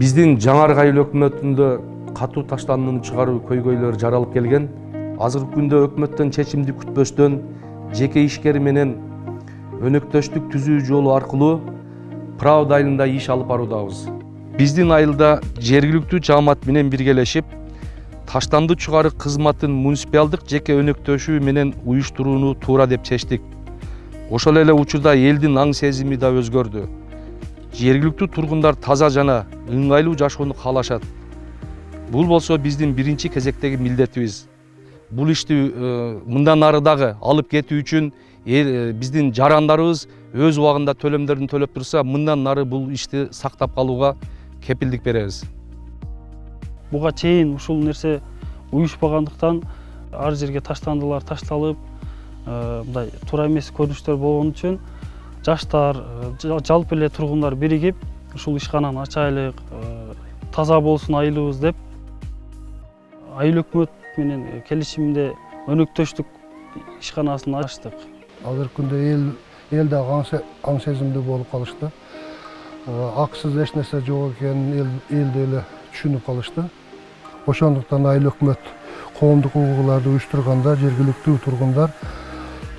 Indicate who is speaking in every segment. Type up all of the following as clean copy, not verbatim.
Speaker 1: Биздин жаңаргы айыл өкмөтүндө катуу таштандыны чыгаруу көйгөйлөрү жаралып келген. Азыркы күндө өкмөттөн чечимди күтпөстөн жеке ишкер менен өнөктөштүк түзүү жолу аркылуу Правда айылында иш алып баруудабыз. Биздин айылда жергиликтүү жаамат менен биргелешип, таштанды чыгаруу кызматын муниципалдык жеке өнөктөшүү менен уюштурууну туура деп чечтик. Ошол эле учурда элдин аң сезими да өзгөрдү. Жергиликтүү тургундар таза жана ыңгайлуу жашоону каалашат. Бул болсо биздин биринчи кезектеги милдетибиз. Бул ишти мындан ары дагы алып кетүү үчүн биздин жарандарыбыз өз убагында төлөмдөрүн төлөп турса, мындан ары бул ишти сактап калууга кепилдик беребиз.
Speaker 2: Буга чейин ушул нерсе уюшпагандыктан ар жерге таштандылар ташталып, мындай туура эмес көрүнүштөр болгон үчүн жаштар, жалпы эле тургундар биригип, ушул ишкананы ачайлык, таза болсун айылыбыз деп, айыл өкмөт менен келишимде өнөктөштүк ишканасын ачтык.
Speaker 3: Азыркы күндө эл дагы аң сезимдүү болуп калышты. Аксыз эч нерсе жок экенин элде эле түшүнүп калышты. Ошондуктан айыл өкмөт коомдук угууларды уюштурганда жергиликтүү тургундар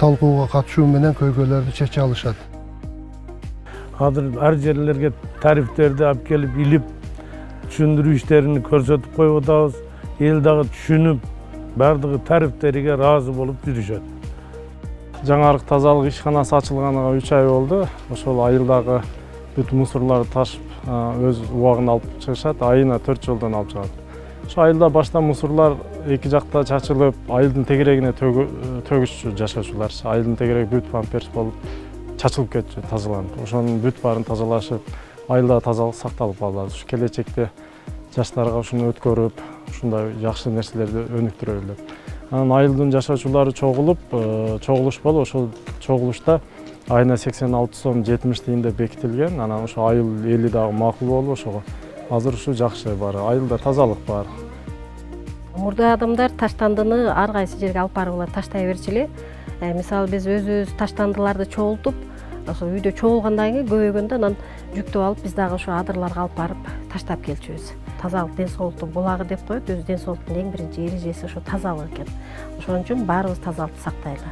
Speaker 3: талкууга катышуу менен көйгөйлөрдү чече алышат.
Speaker 4: Азыр ар жерлерге тарифтерди алып келип илип, түшүндүрүү иштерин көрсөтүп коюп атабыз. Эл дагы түшүнүп, бардыгы тарифтериге ыраазы болуп жүрүшөт.
Speaker 5: Жаңарык тазалык ишканасы ачылганына 3 ай болду. Ошол айылдагы бүт мусорларды ташып, өз убагына алып чыгышат. Айына 4 жолдон алып чыгат. Ошо айылда башта мусорлар эки жакта чачылып, айылдын тегерегине төгүшчү жашоочулар. Айылдын тегереги бүт памперс болуп чачылып кетчү, тазаланып. Ошонун бүт баарын тазалашып, айылда тазалык сакталып калат. Ушу келечекте жаштарга ушуну өткөрүп, ушундай жакшы нерселерди өнүктүрөлү деп. Анан айылдын жашоочулары чогулуш ошол чогулушта айына 86 сом 70 тиын деп бекитилген. Анан ошо айыл эли дагы макул болуп ошого азыр ушу жакшы бар. Айылда тазалык бар.
Speaker 6: Мурда адамдар таштандыны ар кайсы жерге алып барып алып таштай берчү эле. Мисалы биз өзүбүз таштандыларды чогултуп, ошо үйдө чогулгандан кийин көбөйгөндө анан жүктөп алып биз дагы ошо адырларга алып барып таштап келчүбүз. Тазалык ден соолуктун булагы деп коет. Өзү ден соолуктун эң биринчи эрежеси ошо тазалык экен. Ошон үчүн баарыбыз тазалыкты сактайлы.